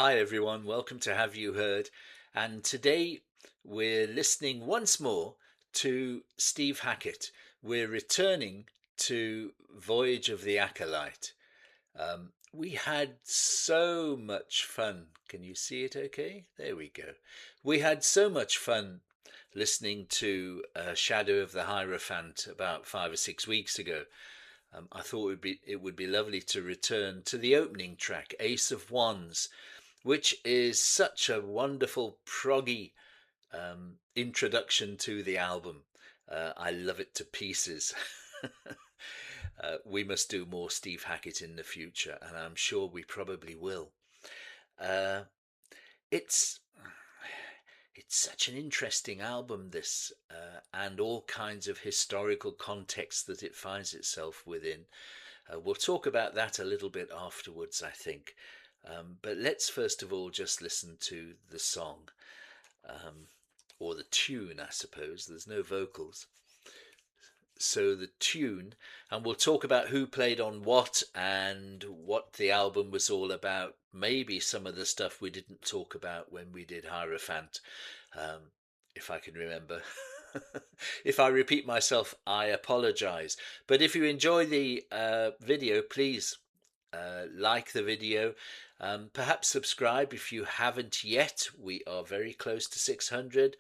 Hi everyone, welcome to Have You Heard? And today we're listening once more to Steve Hackett. We're returning to Voyage of the Acolyte. We had so much fun. Can you see it okay? There we go. We had so much fun listening to Shadow of the Hierophant about 5 or 6 weeks ago. I thought it would be lovely to return to the opening track, Ace of Wands, which is such a wonderful proggy introduction to the album. I love it to pieces. We must do more Steve Hackett in the future, and I'm sure we probably will. It's such an interesting album, this, and all kinds of historical context that it finds itself within. We'll talk about that a little bit afterwards, I think. But let's first of all just listen to the song, or the tune, I suppose. There's no vocals. So the tune, and we'll talk about who played on what and what the album was all about. Maybe some of the stuff we didn't talk about when we did Hierophant, if I can remember. If I repeat myself, I apologize. But if you enjoy the video, please like the video. Perhaps subscribe if you haven't yet. We are very close to 600.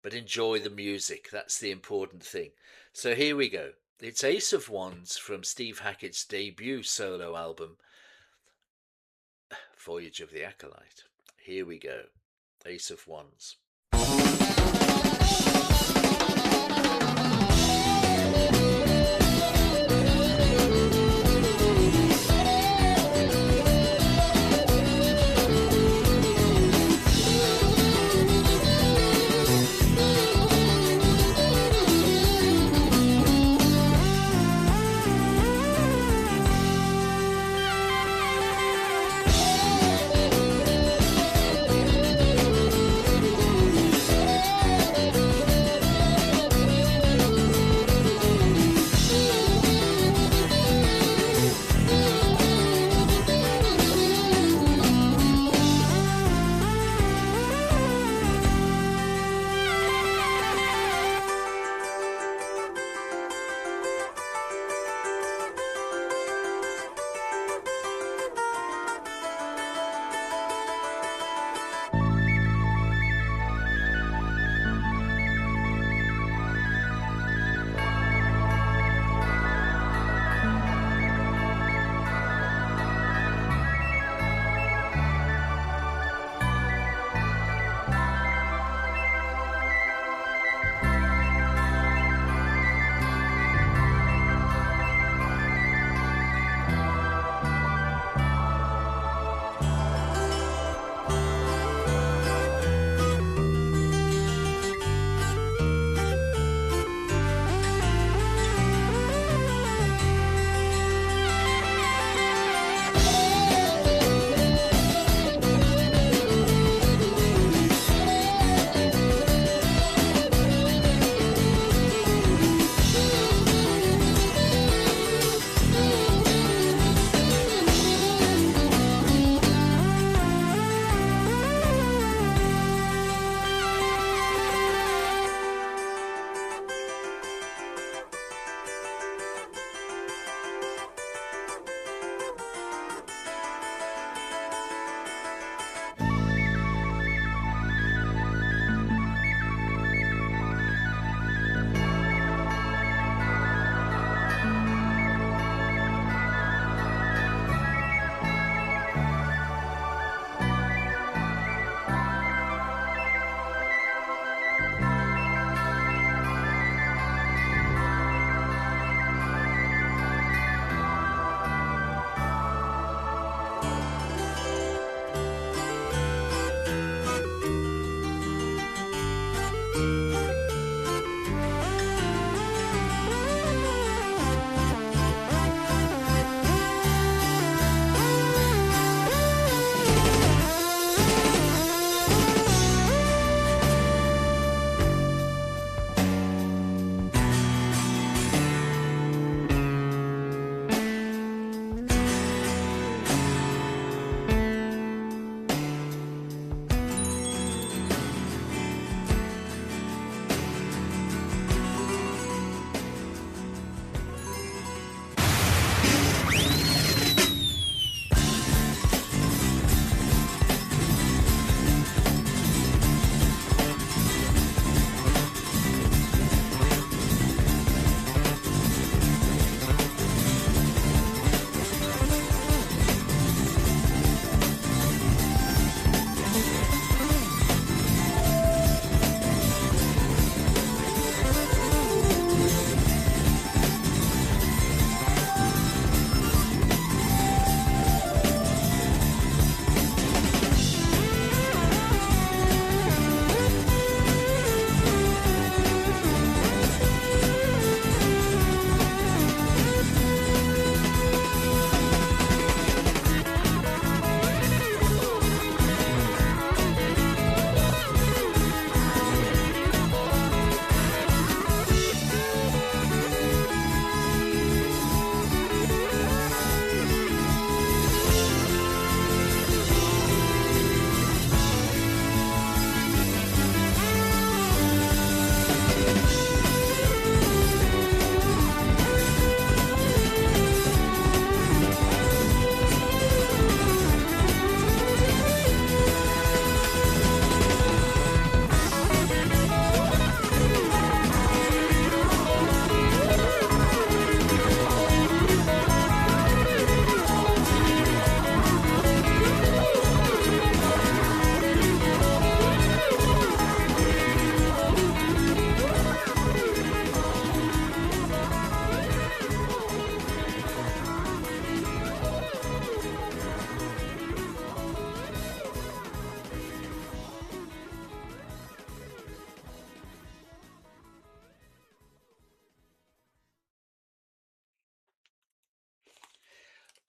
But enjoy the music. That's the important thing. So here we go. It's Ace of Wands from Steve Hackett's debut solo album, Voyage of the Acolyte. Here we go. Ace of Wands.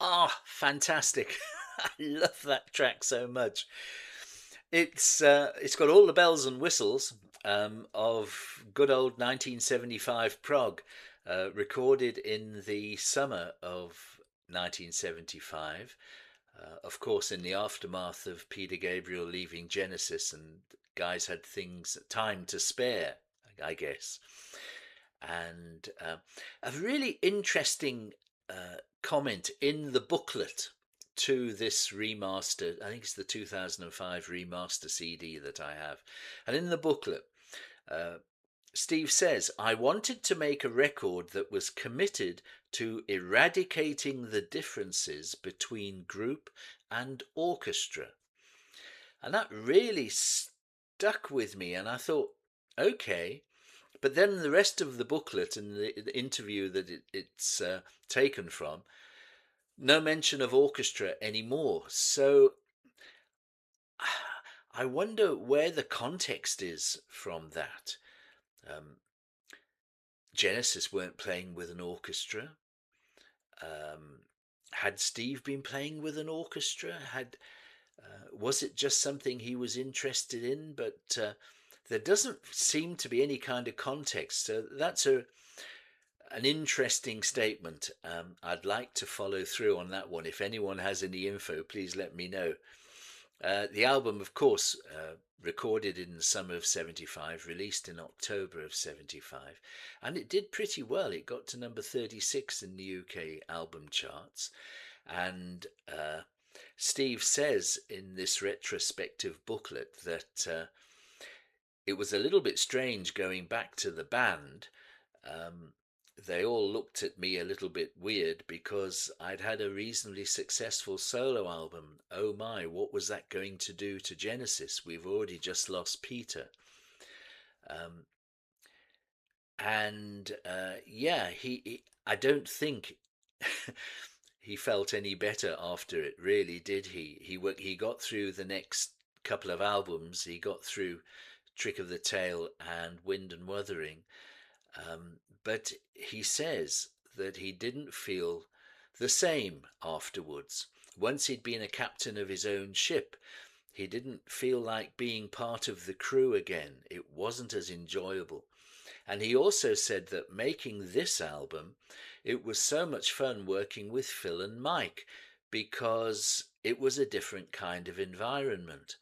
Ah, fantastic. I love that track so much. It's got all the bells and whistles of good old 1975 prog, recorded in the summer of 1975. Of course, in the aftermath of Peter Gabriel leaving Genesis, and guys had time to spare, I guess. And a really interesting comment in the booklet to this remastered, I think it's the 2005 remaster CD that I have. And in the booklet, uh, Steve says, I wanted to make a record that was committed to eradicating the differences between group and orchestra. And that really stuck with me. And I thought, okay. But then the rest of the booklet and the interview that it's taken from, no mention of orchestra anymore. So I wonder where the context is from that. Um, Genesis weren't playing with an orchestra. Um, had Steve been playing with an orchestra? Was it just something he was interested in? But there doesn't seem to be any kind of context. So that's an interesting statement. I'd like to follow through on that one. If anyone has any info, please let me know. The album, of course, recorded in the summer of 75, released in October of 75, and it did pretty well. It got to number 36 in the UK album charts. And Steve says in this retrospective booklet that it was a little bit strange going back to the band. Um, they all looked at me a little bit weird because I'd had a reasonably successful solo album. Oh my, what was that going to do to Genesis? We've already just lost Peter. Um, and yeah, I don't think he felt any better after it, really, did he? He got through the next couple of albums. He got through Trick of the Tail and Wind and Wuthering. But he says that he didn't feel the same afterwards. Once he'd been a captain of his own ship, he didn't feel like being part of the crew again. It wasn't as enjoyable. And he also said that making this album, it was so much fun working with Phil and Mike because it was a different kind of environment.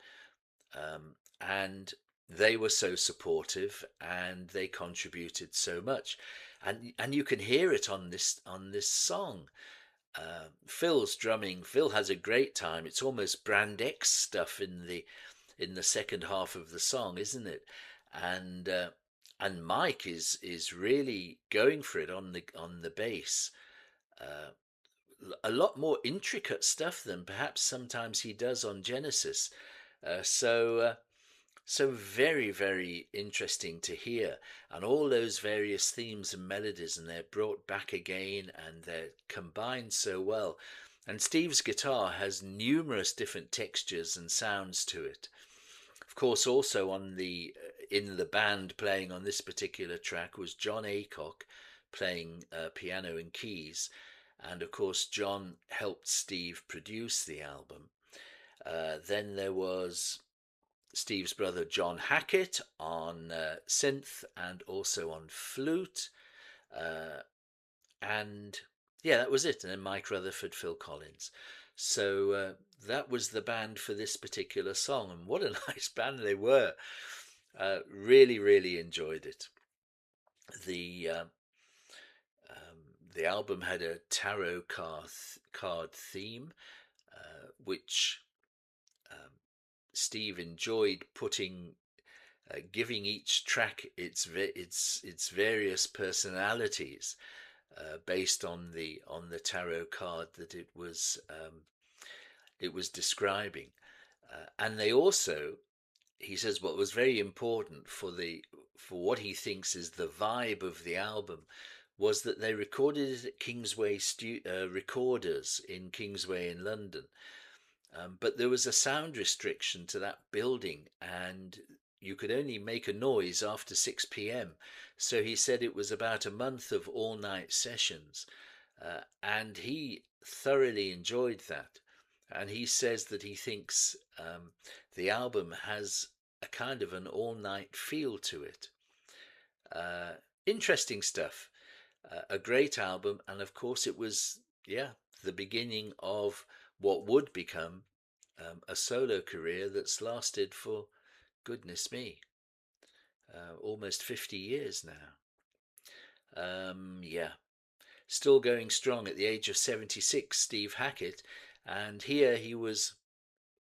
And they were so supportive and they contributed so much. And you can hear it on this song. Phil's drumming. Phil has a great time. It's almost Brand X stuff in the second half of the song, isn't it? And and Mike is really going for it on the bass. Uh, a lot more intricate stuff than perhaps sometimes he does on Genesis. So very, very interesting to hear. And all those various themes and melodies, and they're brought back again and they're combined so well. And Steve's guitar has numerous different textures and sounds to it. Of course, also on the in the band playing on this particular track was John Aycock playing piano and keys. And of course, John helped Steve produce the album. Then there was Steve's brother John Hackett on synth and also on flute. Uh, and yeah, that was it. And then Mike Rutherford, Phil Collins. So that was the band for this particular song. And what a nice band they were. Really, really enjoyed it. The uh, the album had a tarot card theme, which um, Steve enjoyed giving each track its various personalities based on the tarot card that it was describing, and they also, he says, what was very important for what he thinks is the vibe of the album was that they recorded it at Kingsway Recorders in Kingsway in London. But there was a sound restriction to that building, and you could only make a noise after 6 p.m. So he said it was about a month of all night sessions. and he thoroughly enjoyed that. And he says that he thinks the album has a kind of an all-night feel to it. Uh, Interesting stuff. A great album, and of course it was, yeah, the beginning of what would become a solo career that's lasted for, goodness me, almost 50 years now. Yeah, still going strong at the age of 76, Steve Hackett, and here he was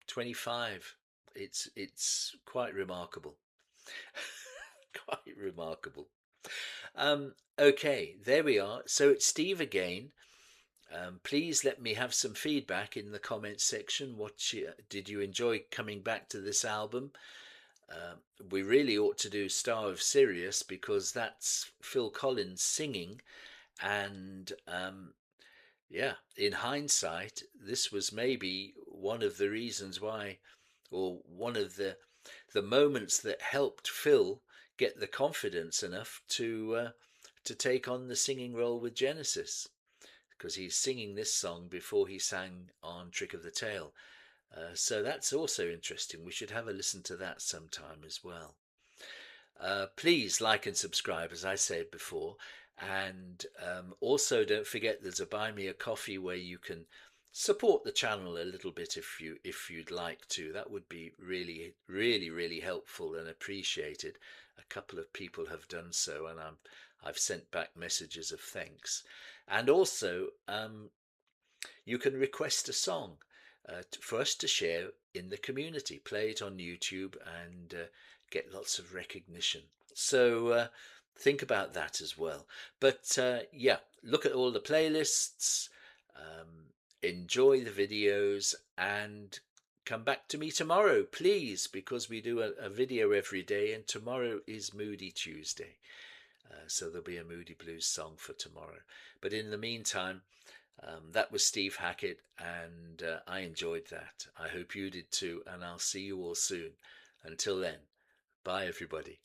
25. It's quite remarkable. Quite remarkable. Okay, there we are. So it's Steve again. Please let me have some feedback in the comments section. Did you enjoy coming back to this album? Uh, we really ought to do Star of Sirius because that's Phil Collins singing, and yeah, in hindsight, this was maybe one of the reasons why, or one of the moments that helped Phil get the confidence enough to take on the singing role with Genesis, because he's singing this song before he sang on Trick of the Tail. So that's also interesting. We should have a listen to that sometime as well. Please like and subscribe, as I said before, and also don't forget there's a Buy Me a Coffee where you can support the channel a little bit if you'd like to. That would be really helpful and appreciated. A couple of people have done so, and I've sent back messages of thanks. And also, you can request a song for us to share in the community, play it on YouTube, and get lots of recognition. So think about that as well. But yeah, look at all the playlists, enjoy the videos, and come back to me tomorrow, please, because we do a video every day, and tomorrow is Moody Tuesday. So there'll be a Moody Blues song for tomorrow. But in the meantime, that was Steve Hackett, and I enjoyed that. I hope you did too, and I'll see you all soon. Until then, bye everybody.